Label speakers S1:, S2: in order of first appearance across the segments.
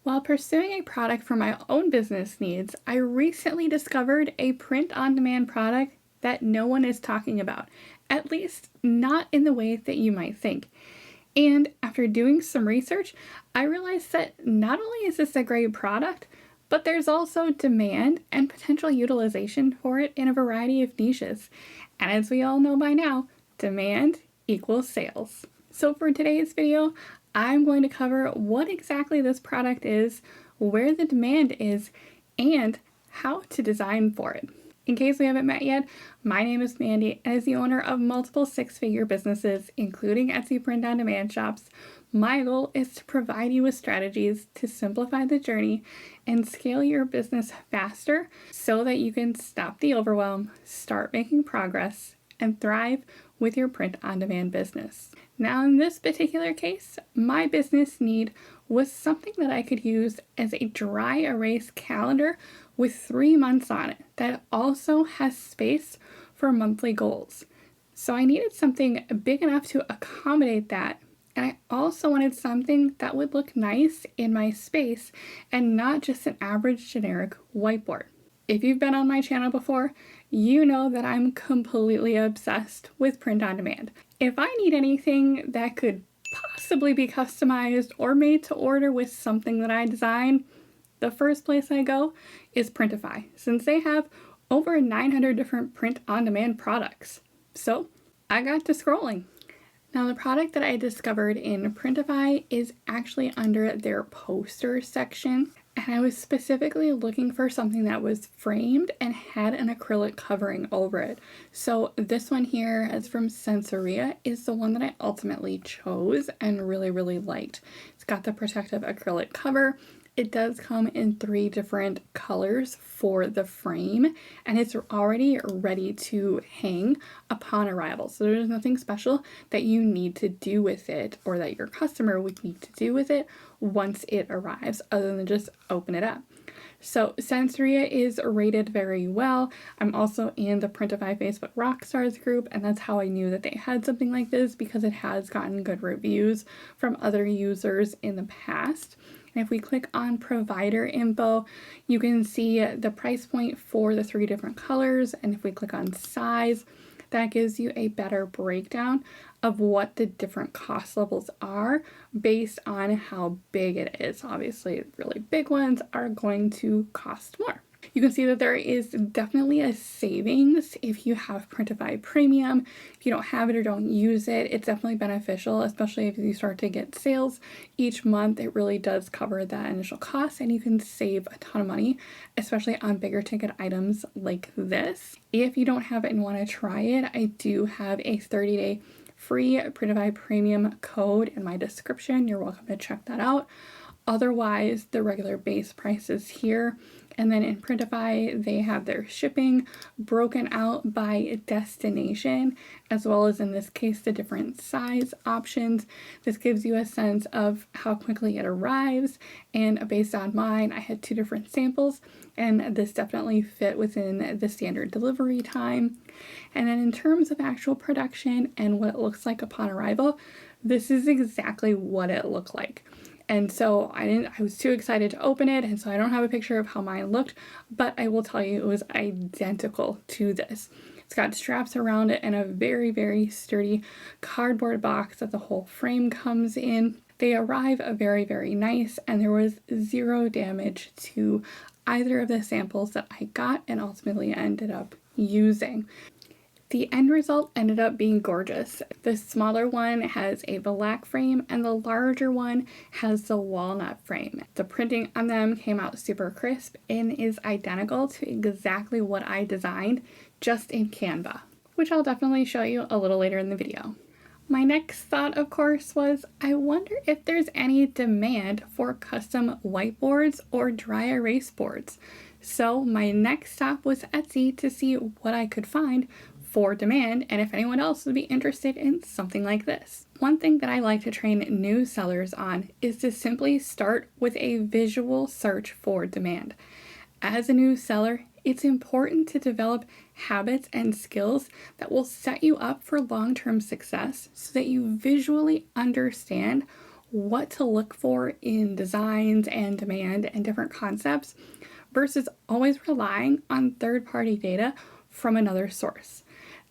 S1: While pursuing a product for my own business needs, I recently discovered a print-on-demand product that no one is talking about, at least not in the way that you might think. And after doing some research, I realized that not only is this a great product, but there's also demand and potential utilization for it in a variety of niches. And as we all know by now, demand equals sales. So for today's video, I'm going to cover what exactly this product is, where the demand is, and how to design for it. In case we haven't met yet, my name is Mandy, and as the owner of multiple six-figure businesses, including Etsy print-on-demand shops, my goal is to provide you with strategies to simplify the journey and scale your business faster so that you can stop the overwhelm, start making progress, and thrive with your print-on-demand business. Now, in this particular case, my business need was something that I could use as a dry erase calendar with 3 months on it that also has space for monthly goals. So I needed something big enough to accommodate that, and I also wanted something that would look nice in my space and not just an average generic whiteboard. If you've been on my channel before, you know that I'm completely obsessed with print on demand. If I need anything that could possibly be customized or made to order with something that I design, the first place I go is Printify, since they have over 900 different print on demand products. So I got to scrolling. Now, the product that I discovered in Printify is actually under their poster section, and I was specifically looking for something that was framed and had an acrylic covering over it. So this one here is from Sensoria, is the one that I ultimately chose and really liked. It's got the protective acrylic cover. It does come in 3 different colors for the frame, and it's already ready to hang upon arrival. So there's nothing special that you need to do with it or that your customer would need to do with it once it arrives, other than just open it up. So Sensoria is rated very well. I'm also in the Printify Facebook Rockstars group, and that's how I knew that they had something like this, because it has gotten good reviews from other users in the past. And if we click on provider info, you can see the price point for the 3 different colors. And if we click on size, that gives you a better breakdown of what the different cost levels are based on how big it is. Obviously, really big ones are going to cost more. You can see that there is definitely a savings if you have Printify Premium. If you don't have it or don't use it, it's definitely beneficial, especially if you start to get sales each month. It really does cover that initial cost, and you can save a ton of money, especially on bigger ticket items like this. If you don't have it and want to try it, I do have a 30-day free Printify Premium code in my description. You're welcome to check that out. Otherwise, the regular base price is here. And then in Printify, they have their shipping broken out by destination, as well as in this case, the different size options. This gives you a sense of how quickly it arrives. And based on mine, I had 2 different samples, and this definitely fit within the standard delivery time. And then in terms of actual production and what it looks like upon arrival, this is exactly what it looked like. And so I was too excited to open it, and so I don't have a picture of how mine looked, but I will tell you it was identical to this. It's got straps around it and a very sturdy cardboard box that the whole frame comes in. They arrive very nice, and there was 0 damage to either of the samples that I got and ultimately ended up using. The end result ended up being gorgeous. The smaller one has a black frame, and the larger one has the walnut frame. The printing on them came out super crisp and is identical to exactly what I designed, just in Canva, which I'll definitely show you a little later in the video. My next thought, of course, was I wonder if there's any demand for custom whiteboards or dry erase boards. So my next stop was Etsy to see what I could find for demand and if anyone else would be interested in something like this. One thing that I like to train new sellers on is to simply start with a visual search for demand. As a new seller, it's important to develop habits and skills that will set you up for long-term success so that you visually understand what to look for in designs and demand and different concepts versus always relying on third-party data from another source.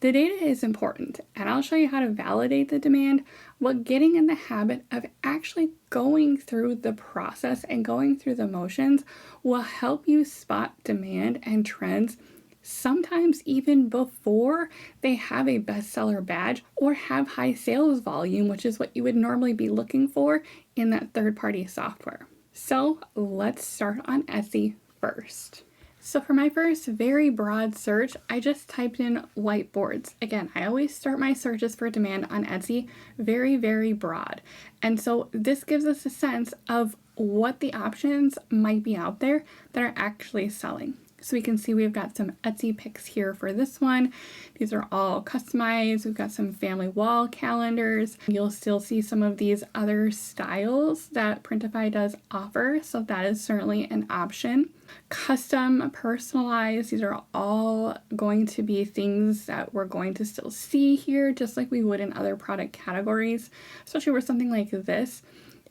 S1: The data is important, and I'll show you how to validate the demand, but getting in the habit of actually going through the process and going through the motions will help you spot demand and trends, sometimes even before they have a bestseller badge or have high sales volume, which is what you would normally be looking for in that third-party software. So let's start on Etsy first. So for my first very broad search, I just typed in whiteboards. Again, I always start my searches for demand on Etsy very, very broad. And so this gives us a sense of what the options might be out there that are actually selling. So we can see we've got some Etsy picks here for this one. These are all customized. We've got some family wall calendars. You'll still see some of these other styles that Printify does offer, so that is certainly an option. Custom, personalized, these are all going to be things that we're going to still see here, just like we would in other product categories, especially for something like this.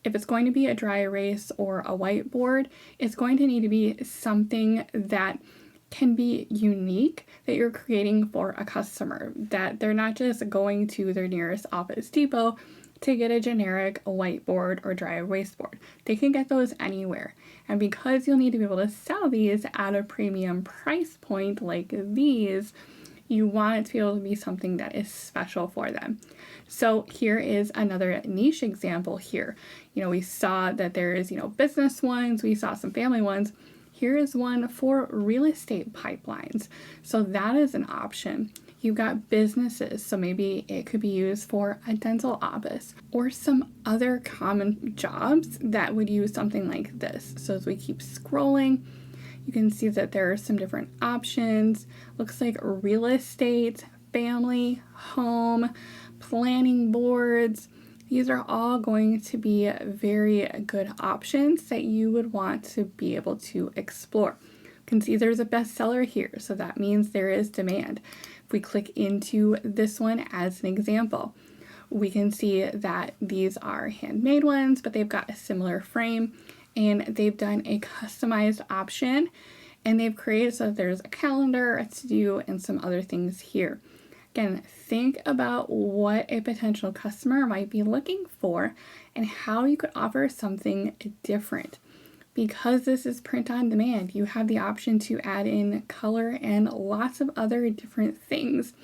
S1: If it's going to be a dry erase or a whiteboard, it's going to need to be something that can be unique, that you're creating for a customer, that they're not just going to their nearest Office Depot to get a generic whiteboard or dry erase board. They can get those anywhere. And because you'll need to be able to sell these at a premium price point like these, you want it to be able to be something that is special for them. So here is another niche example here. We saw that there is, business ones, we saw some family ones. Here is one for real estate pipelines. So that is an option. You've got businesses, so maybe it could be used for a dental office or some other common jobs that would use something like this. So as we keep scrolling, you can see that there are some different options. Looks like real estate, family, home, planning boards. These are all going to be very good options that you would want to be able to explore. You can see there's a bestseller here, so that means there is demand. If we click into this one as an example, we can see that these are handmade ones, but they've got a similar frame, and they've done a customized option, and they've created so that there's a calendar, a to-do, and some other things here. Again, think about what a potential customer might be looking for and how you could offer something different. Because this is print on demand, you have the option to add in color and lots of other different things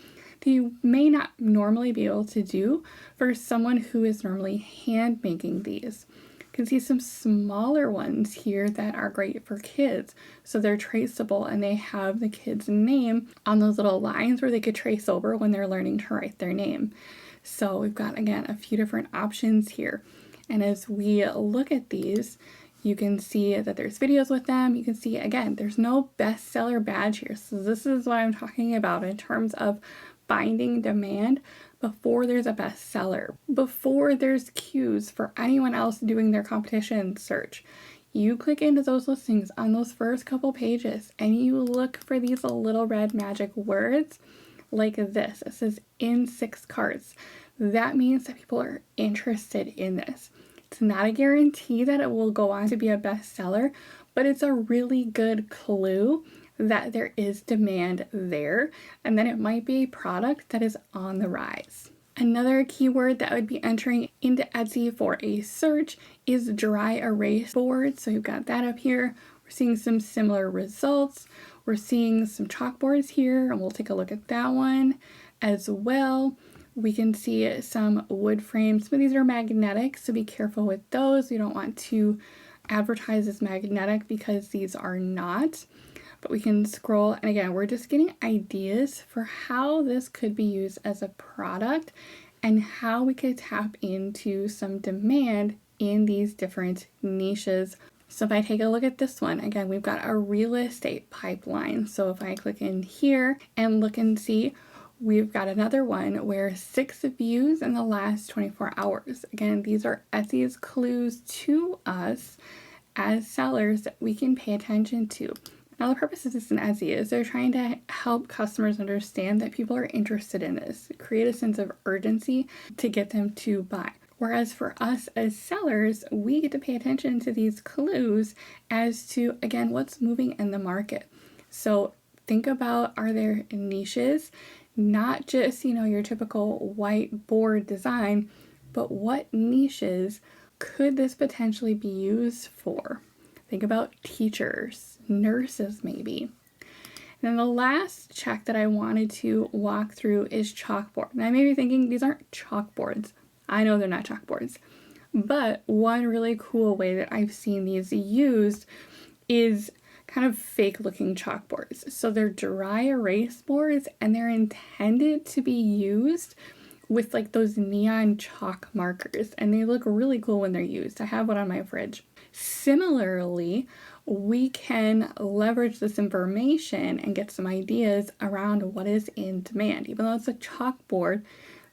S1: that you may not normally be able to do for someone who is normally hand making these. You can see some smaller ones here that are great for kids. So they're traceable and they have the kid's name on those little lines where they could trace over when they're learning to write their name. So we've got, again, a few different options here. And as we look at these, you can see that there's videos with them. You can see, again, there's no bestseller badge here. So this is what I'm talking about in terms of finding demand before there's a bestseller, before there's queues for anyone else doing their competition search. You click into those listings on those first couple pages and you look for these little red magic words like this. It says in 6 carts. That means that people are interested in this. It's not a guarantee that it will go on to be a bestseller, but it's a really good clue that there is demand there, and then it might be a product that is on the rise. Another keyword that I would be entering into Etsy for a search is dry erase board. So you've got that up here. We're seeing some similar results. We're seeing some chalkboards here, and we'll take a look at that one as well. We can see some wood frames. Some of these are magnetic, so be careful with those. You don't want to advertise as magnetic because these are not. But we can scroll, and again, we're just getting ideas for how this could be used as a product and how we could tap into some demand in these different niches. So if I take a look at this one, again, we've got a real estate pipeline. So if I click in here and look and see, we've got another one where 6 views in the last 24 hours. Again, these are Etsy's clues to us as sellers that we can pay attention to. Now, the purpose of this in Etsy is they're trying to help customers understand that people are interested in this, create a sense of urgency to get them to buy. Whereas for us as sellers, we get to pay attention to these clues as to, again, what's moving in the market. So think about, are there niches, not just, your typical white board design, but what niches could this potentially be used for? Think about teachers, nurses maybe. And then the last check that I wanted to walk through is chalkboard. Now I may be thinking these aren't chalkboards. I know they're not chalkboards. But one really cool way that I've seen these used is kind of fake looking chalkboards. So they're dry erase boards and they're intended to be used with like those neon chalk markers, and they look really cool when they're used. I have one on my fridge. Similarly, we can leverage this information and get some ideas around what is in demand. Even though it's a chalkboard,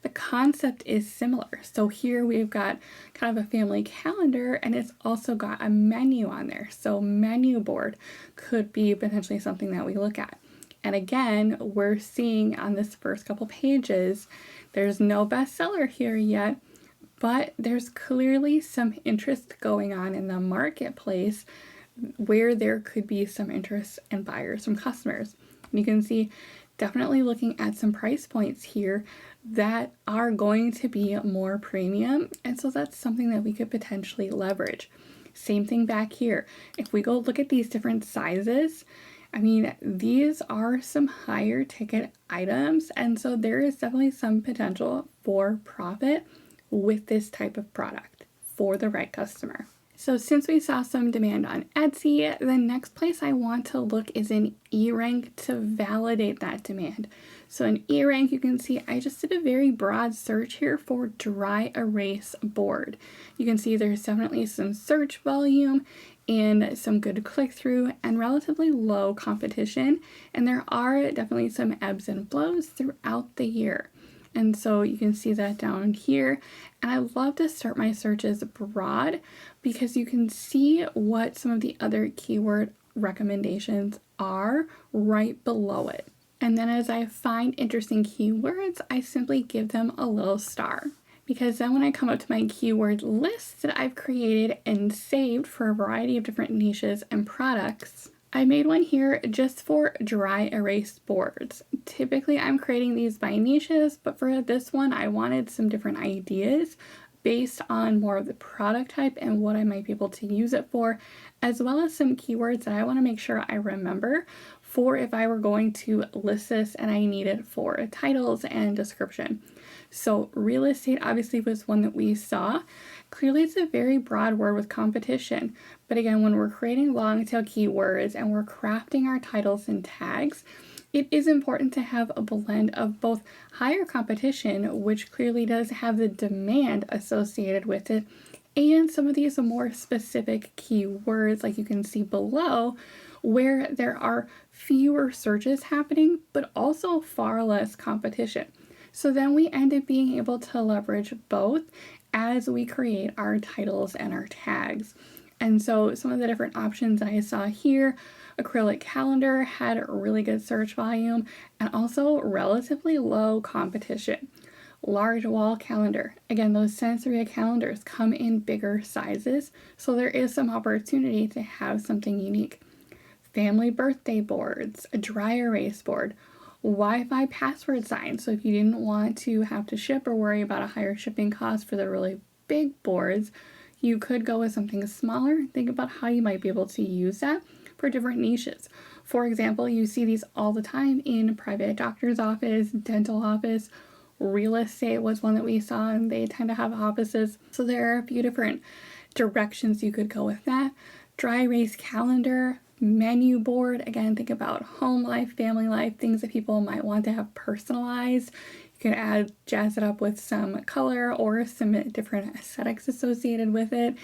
S1: the concept is similar. So here we've got kind of a family calendar, and it's also got a menu on there. So menu board could be potentially something that we look at. And again, we're seeing on this first couple pages, there's no bestseller here yet, but there's clearly some interest going on in the marketplace where there could be some interest and buyers from customers. And you can see definitely looking at some price points here that are going to be more premium. And so that's something that we could potentially leverage. Same thing back here. If we go look at these different sizes, I mean, these are some higher ticket items, and so there is definitely some potential for profit with this type of product for the right customer. So since we saw some demand on Etsy, the next place I want to look is in eRank to validate that demand. So in eRank, you can see I just did a very broad search here for dry erase board. You can see there's definitely some search volume and some good click-through and relatively low competition. And there are definitely some ebbs and flows throughout the year. And so you can see that down here. And I love to start my searches broad because you can see what some of the other keyword recommendations are right below it. And then as I find interesting keywords, I simply give them a little star. Because then when I come up to my keyword list that I've created and saved for a variety of different niches and products, I made one here just for dry erase boards. Typically I'm creating these by niches, but for this one I wanted some different ideas based on more of the product type and what I might be able to use it for, as well as some keywords that I want to make sure I remember for if I were going to list this and I need it for titles and description. So real estate obviously was one that we saw. Clearly it's a very broad word with competition, but again, when we're creating long tail keywords and we're crafting our titles and tags, it is important to have a blend of both higher competition, which clearly does have the demand associated with it, and some of these more specific keywords like you can see below, where there are fewer searches happening, but also far less competition. So then we end up being able to leverage both as we create our titles and our tags. And so some of the different options that I saw here, acrylic calendar had a really good search volume and also relatively low competition. Large wall calendar, again, those Sensoria calendars come in bigger sizes, so there is some opportunity to have something unique. Family birthday boards, a dry erase board, Wi-Fi password signs. So if you didn't want to have to ship or worry about a higher shipping cost for the really big boards, you could go with something smaller. Think about how you might be able to use that for different niches. For example, you see these all the time in private doctor's office, dental office. Real estate was one that we saw, and they tend to have offices. So there are a few different directions you could go with that. Dry erase calendar, menu board, again, think about home life, family life, things that people might want to have personalized. You can jazz it up with some color or some different aesthetics associated with it.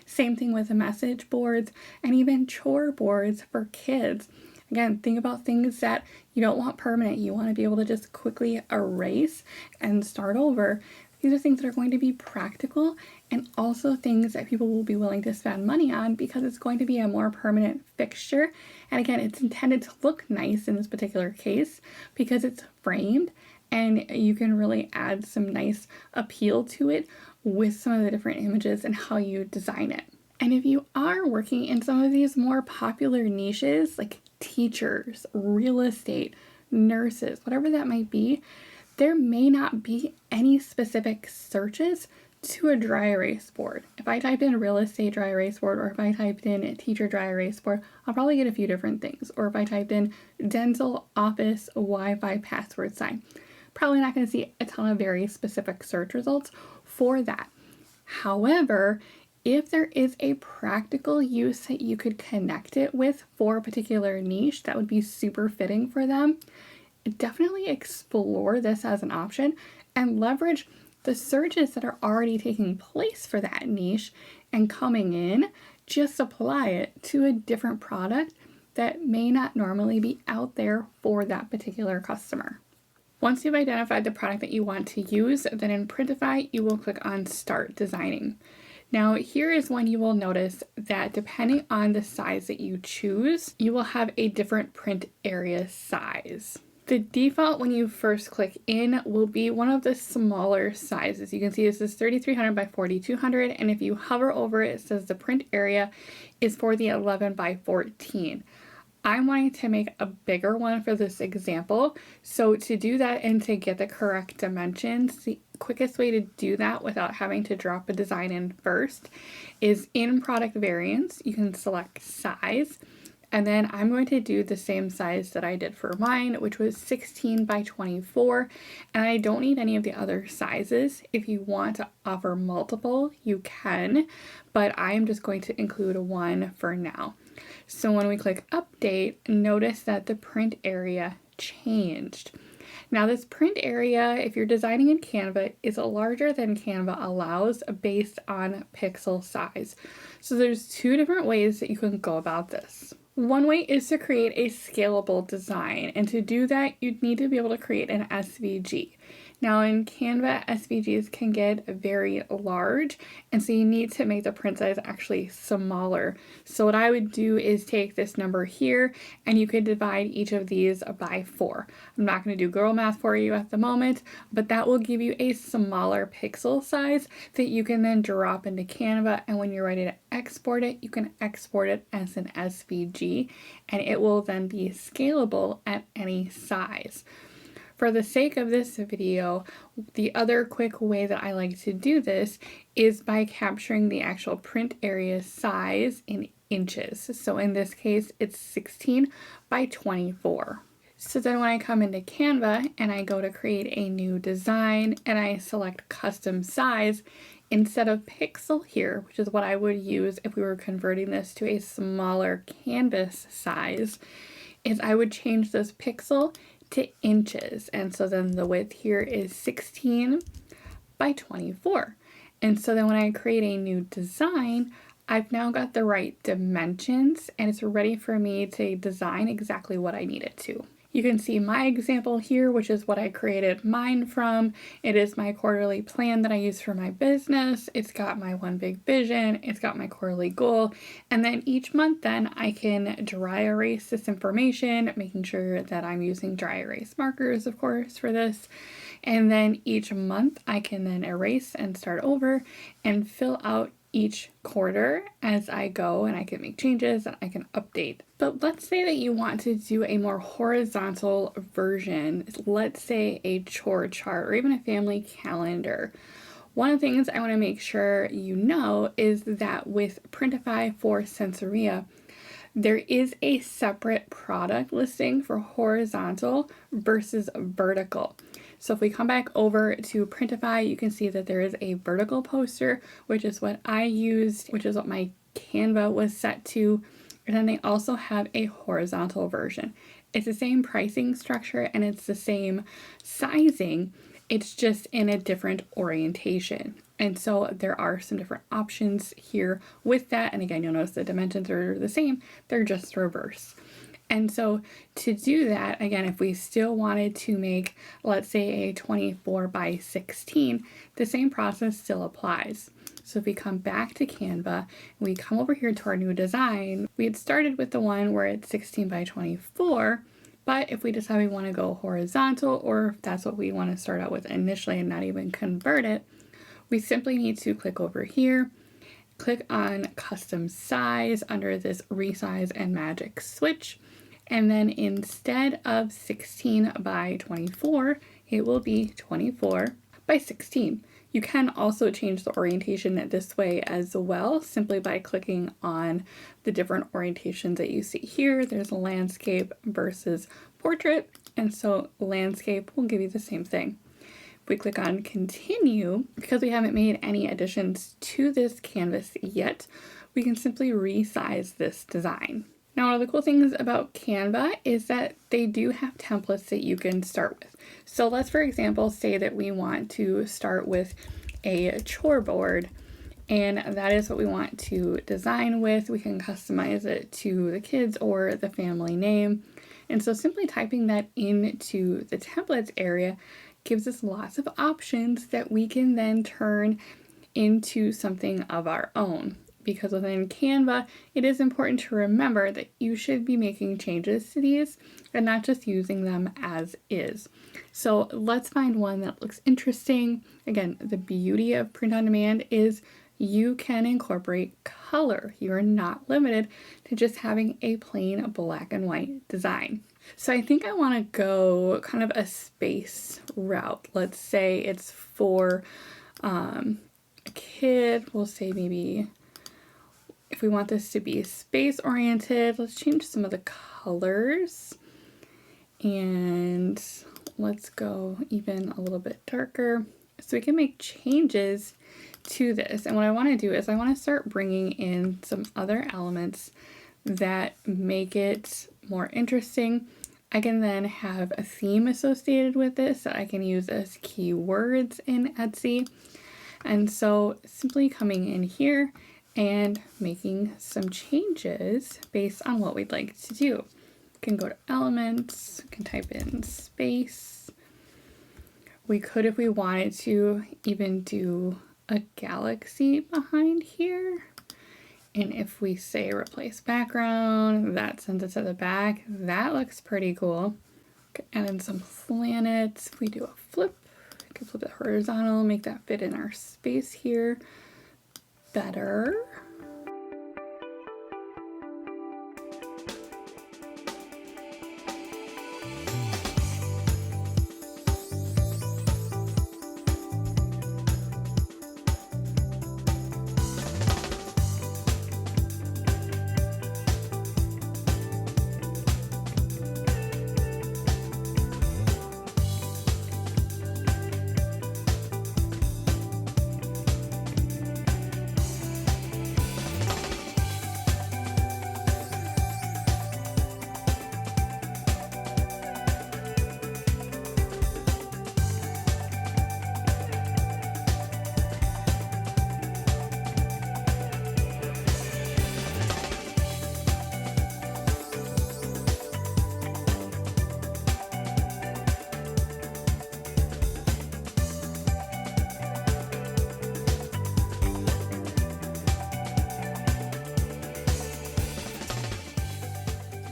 S1: Same thing with the message boards and even chore boards for kids. Again, think about things that you don't want permanent. You want to be able to just quickly erase and start over. These are things that are going to be practical and also things that people will be willing to spend money on because it's going to be a more permanent fixture. And again, it's intended to look nice in this particular case because it's framed and you can really add some nice appeal to it with some of the different images and how you design it. And if you are working in some of these more popular niches, like teachers, real estate, nurses, whatever that might be, there may not be any specific searches to a dry erase board. If I typed in real estate dry erase board, or if I typed in teacher dry erase board, I'll probably get a few different things. Or if I typed in dental office Wi-Fi password sign, probably not going to see a ton of very specific search results for that. However, if there is a practical use that you could connect it with for a particular niche that would be super fitting for them, definitely explore this as an option and leverage the searches that are already taking place for that niche and coming in. Just apply it to a different product that may not normally be out there for that particular customer. Once you've identified the product that you want to use, then in Printify, you will click on Start Designing. Now, here is when you will notice that depending on the size that you choose, you will have a different print area size. The default when you first click in will be one of the smaller sizes. You can see this is 3300 by 4200, and if you hover over it, it says the print area is for the 11 by 14. I'm wanting to make a bigger one for this example. So to do that and to get the correct dimensions, the quickest way to do that without having to drop a design in first is in product variants. You can select size, and then I'm going to do the same size that I did for mine, which was 16 by 24. And I don't need any of the other sizes. If you want to offer multiple, you can, but I am just going to include one for now. So when we click update, notice that the print area changed. Now this print area, if you're designing in Canva, is larger than Canva allows based on pixel size. So there's two different ways that you can go about this. One way is to create a scalable design, and to do that, you'd need to be able to create an SVG. Now in Canva, SVGs can get very large, and so you need to make the print size actually smaller. So what I would do is take this number here, and you could divide each of these by 4. I'm not going to do girl math for you at the moment, but that will give you a smaller pixel size that you can then drop into Canva, and when you're ready to export it, you can export it as an SVG, and it will then be scalable at any size. For the sake of this video, the other quick way that I like to do this is by capturing the actual print area size in inches. So in this case, it's 16 by 24. So then when I come into Canva and I go to create a new design and I select custom size, instead of pixel here, which is what I would use if we were converting this to a smaller canvas size, is I would change this pixel to inches. And so then the width here is 16 by 24. And so then when I create a new design, I've now got the right dimensions and it's ready for me to design exactly what I need it to. You can see my example here, which is what I created mine from. It is my quarterly plan that I use for my business. It's got my one big vision, it's got my quarterly goal, and then each month then I can dry erase this information, making sure that I'm using dry erase markers, of course, for this. And then each month I can then erase and start over and fill out each quarter as I go, and I can make changes and I can update. But let's say that you want to do a more horizontal version, let's say a chore chart or even a family calendar. One of the things I want to make sure you know is that with Printify for Sensoria, there is a separate product listing for horizontal versus vertical. So if we come back over to Printify, you can see that there is a vertical poster, which is what I used, which is what my Canva was set to. And then they also have a horizontal version. It's the same pricing structure and it's the same sizing. It's just in a different orientation. And so there are some different options here with that. And again, you'll notice the dimensions are the same. They're just reverse. And so to do that, again, if we still wanted to make, let's say, a 24 by 16, the same process still applies. So if we come back to Canva, we come over here to our new design, we had started with the one where it's 16 by 24, but if we decide we want to go horizontal, or if that's what we want to start out with initially and not even convert it, we simply need to click over here, click on custom size under this resize and magic switch. And then instead of 16 by 24, it will be 24 by 16. You can also change the orientation this way as well, simply by clicking on the different orientations that you see here. There's landscape versus portrait, and so landscape will give you the same thing. If we click on continue, because we haven't made any additions to this canvas yet, we can simply resize this design. Now, one of the cool things about Canva is that they do have templates that you can start with. So let's, for example, say that we want to start with a chore board, and that is what we want to design with. We can customize it to the kids or the family name. And so simply typing that into the templates area gives us lots of options that we can then turn into something of our own. Because within Canva, it is important to remember that you should be making changes to these and not just using them as is. So let's find one that looks interesting. Again, the beauty of print on demand is you can incorporate color. You are not limited to just having a plain black and white design. So I think I want to go kind of a space route. Let's say it's for a kid. We'll say maybe if we want this to be space oriented, let's change some of the colors and let's go even a little bit darker so we can make changes to this. And what I want to do is I want to start bringing in some other elements that make it more interesting. I can then have a theme associated with this that I can use as keywords in Etsy. And so simply coming in here and making some changes based on what we'd like to do. We can go to elements, can type in space. We could, if we wanted to, even do a galaxy behind here. And if we say replace background, that sends it to the back. That looks pretty cool. And then some planets. If we do a flip, we can flip it horizontal, make that fit in our space here better.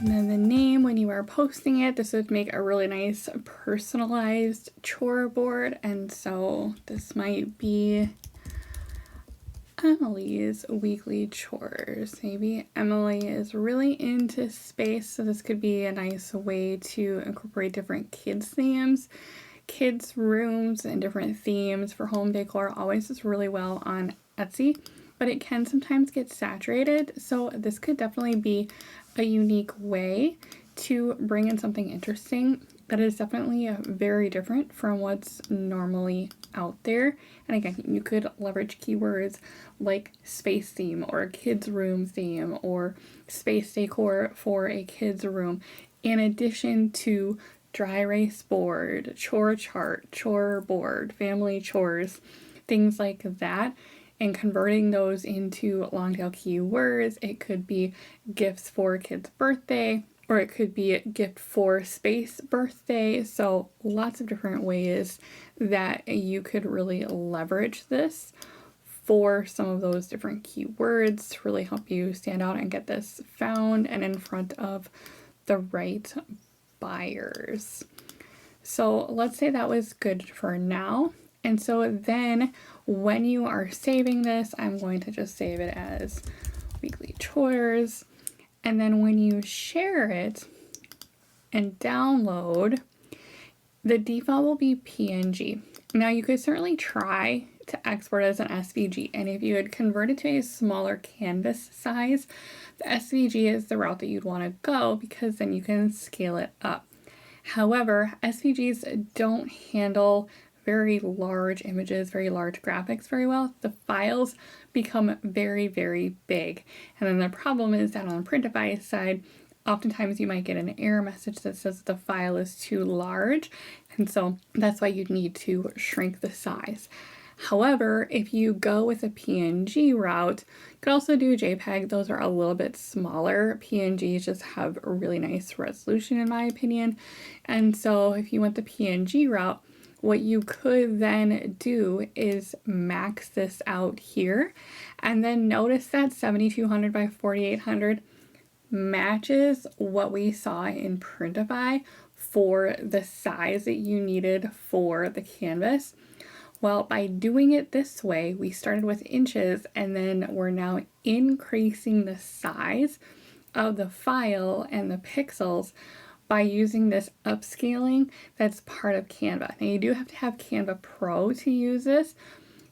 S1: And then the name, when you are posting it, this would make a really nice personalized chore board. And so this might be Emily's weekly chores. Maybe Emily is really into space, so this could be a nice way to incorporate different kids themes. Kids rooms and different themes for home decor always does really well on Etsy, but it can sometimes get saturated. So this could definitely be a unique way to bring in something interesting that is definitely very different from what's normally out there. And again, you could leverage keywords like space theme or kids room theme or space decor for a kids room, in addition to dry erase board, chore chart, chore board, family chores, things like that. And converting those into long tail keywords. It could be gifts for a kid's birthday, or it could be a gift for space birthday. So lots of different ways that you could really leverage this for some of those different keywords to really help you stand out and get this found and in front of the right buyers. So let's say that was good for now. And so then when you are saving this, I'm going to just save it as weekly chores. And then when you share it and download, the default will be PNG. Now you could certainly try to export as an SVG, and if you had converted to a smaller canvas size, the SVG is the route that you'd want to go because then you can scale it up. However, SVGs don't handle very large images, very large graphics very well. The files become very, very big. And then the problem is that on the Printify side, oftentimes you might get an error message that says the file is too large. And so that's why you need to shrink the size. However, if you go with a PNG route, you could also do JPEG. Those are a little bit smaller. PNGs just have a really nice resolution in my opinion. And so if you went the PNG route, what you could then do is max this out here, and then notice that 7200 by 4800 matches what we saw in Printify for the size that you needed for the canvas. Well, by doing it this way, we started with inches and then we're now increasing the size of the file and the pixels by using this upscaling that's part of Canva. Now you do have to have Canva Pro to use this,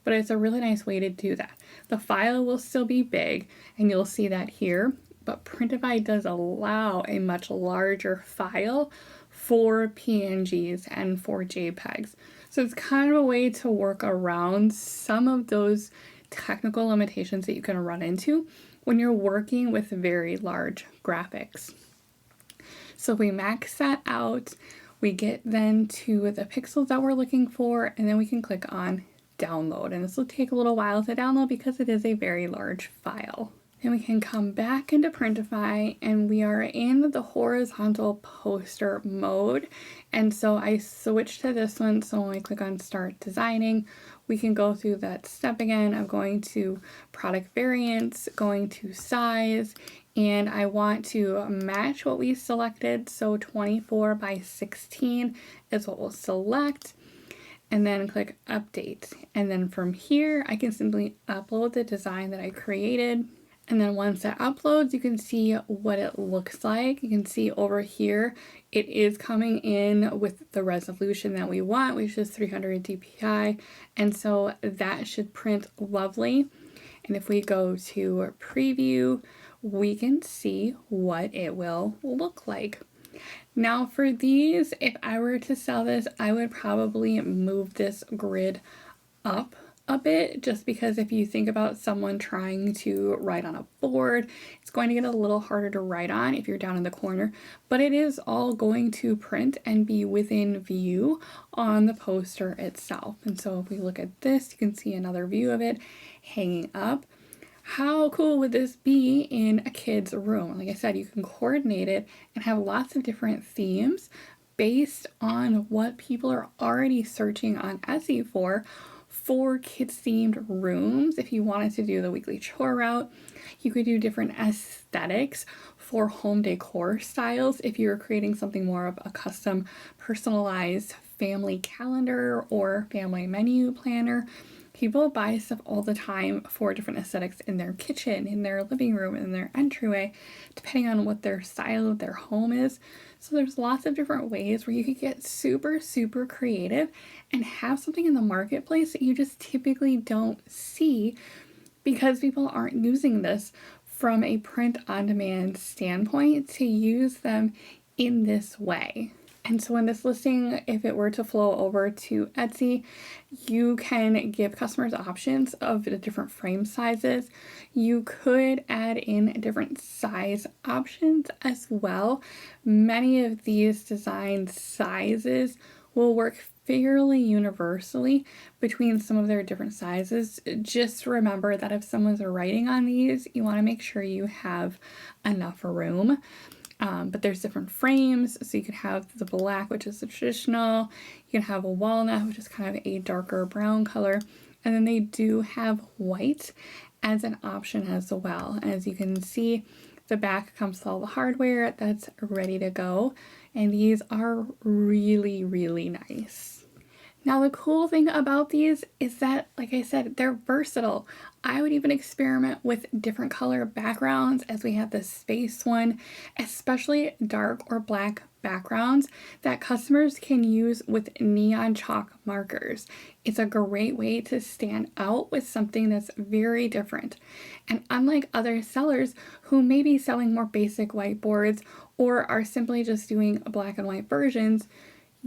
S1: but it's a really nice way to do that. The file will still be big and you'll see that here, but Printify does allow a much larger file for PNGs and for JPEGs. So it's kind of a way to work around some of those technical limitations that you can run into when you're working with very large graphics. So if we max that out, we get then to the pixels that we're looking for, and then we can click on download. And this will take a little while to download because it is a very large file. Then we can come back into Printify and we are in the horizontal poster mode. And so I switched to this one. So when we click on start designing, we can go through that step again of going to product variants, going to size, and I want to match what we selected. So 24 by 16 is what we'll select. And then click update. And then from here, I can simply upload the design that I created. And then once it uploads, you can see what it looks like. You can see over here, it is coming in with the resolution that we want, which is 300 dpi. And so that should print lovely. And if we go to preview, we can see what it will look like. Now for these, if I were to sell this, I would probably move this grid up a bit, just because if you think about someone trying to write on a board, it's going to get a little harder to write on if you're down in the corner, but it is all going to print and be within view on the poster itself. And so if we look at this, you can see another view of it hanging up. How cool would this be in a kid's room? Like I said, you can coordinate it and have lots of different themes based on what people are already searching on Etsy for kids themed rooms. If you wanted to do the weekly chore route, you could do different aesthetics for home decor styles. If you're creating something more of a custom personalized family calendar or family menu planner, people buy stuff all the time for different aesthetics in their kitchen, in their living room, in their entryway, depending on what their style of their home is. So there's lots of different ways where you could get super, super creative and have something in the marketplace that you just typically don't see because people aren't using this from a print-on-demand standpoint to use them in this way. And so in this listing, if it were to flow over to Etsy, you can give customers options of the different frame sizes. You could add in different size options as well. Many of these design sizes will work fairly universally between some of their different sizes. Just remember that if someone's writing on these, you want to make sure you have enough room. But there's different frames, so you could have the black, which is the traditional, you can have a walnut, which is kind of a darker brown color, and then they do have white as an option as well. As you can see, the back comes with all the hardware that's ready to go, and these are really, really nice. Now, the cool thing about these is that, like I said, they're versatile. I would even experiment with different color backgrounds, as we have this space one, especially dark or black backgrounds that customers can use with neon chalk markers. It's a great way to stand out with something that's very different. And unlike other sellers who may be selling more basic whiteboards or are simply just doing black and white versions,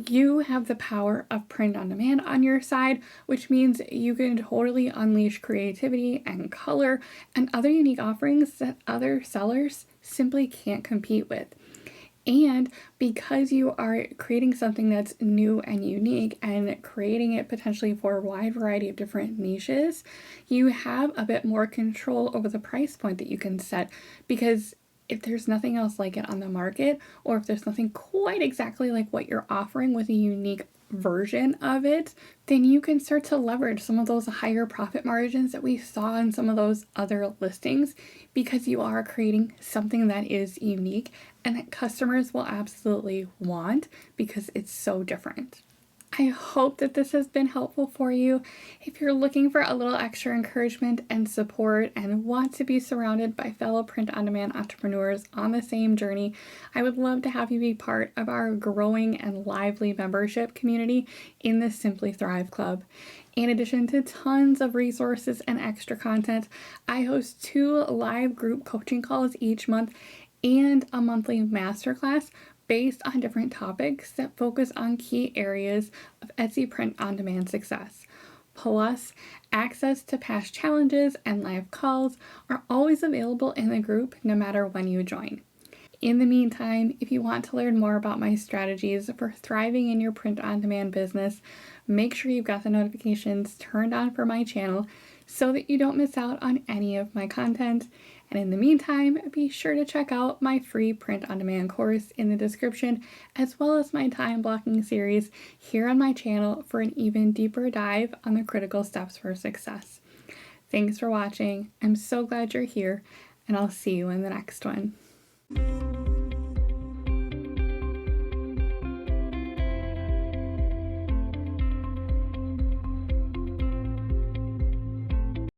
S1: you have the power of print on demand on your side, which means you can totally unleash creativity and color and other unique offerings that other sellers simply can't compete with. And because you are creating something that's new and unique and creating it potentially for a wide variety of different niches, you have a bit more control over the price point that you can set, because if there's nothing else like it on the market, or if there's nothing quite exactly like what you're offering with a unique version of it, then you can start to leverage some of those higher profit margins that we saw in some of those other listings, because you are creating something that is unique and that customers will absolutely want because it's so different. I hope that this has been helpful for you. If you're looking for a little extra encouragement and support and want to be surrounded by fellow print on demand entrepreneurs on the same journey, I would love to have you be part of our growing and lively membership community in the Simply Thrive Club. In addition to tons of resources and extra content, I host 2 live group coaching calls each month and a monthly masterclass based on different topics that focus on key areas of Etsy print on demand success. Plus, access to past challenges and live calls are always available in the group no matter when you join. In the meantime, if you want to learn more about my strategies for thriving in your print on demand business, make sure you've got the notifications turned on for my channel so that you don't miss out on any of my content. And in the meantime, be sure to check out my free print on demand course in the description, as well as my time blocking series here on my channel for an even deeper dive on the critical steps for success. Thanks for watching. I'm so glad you're here, and I'll see you in the next one.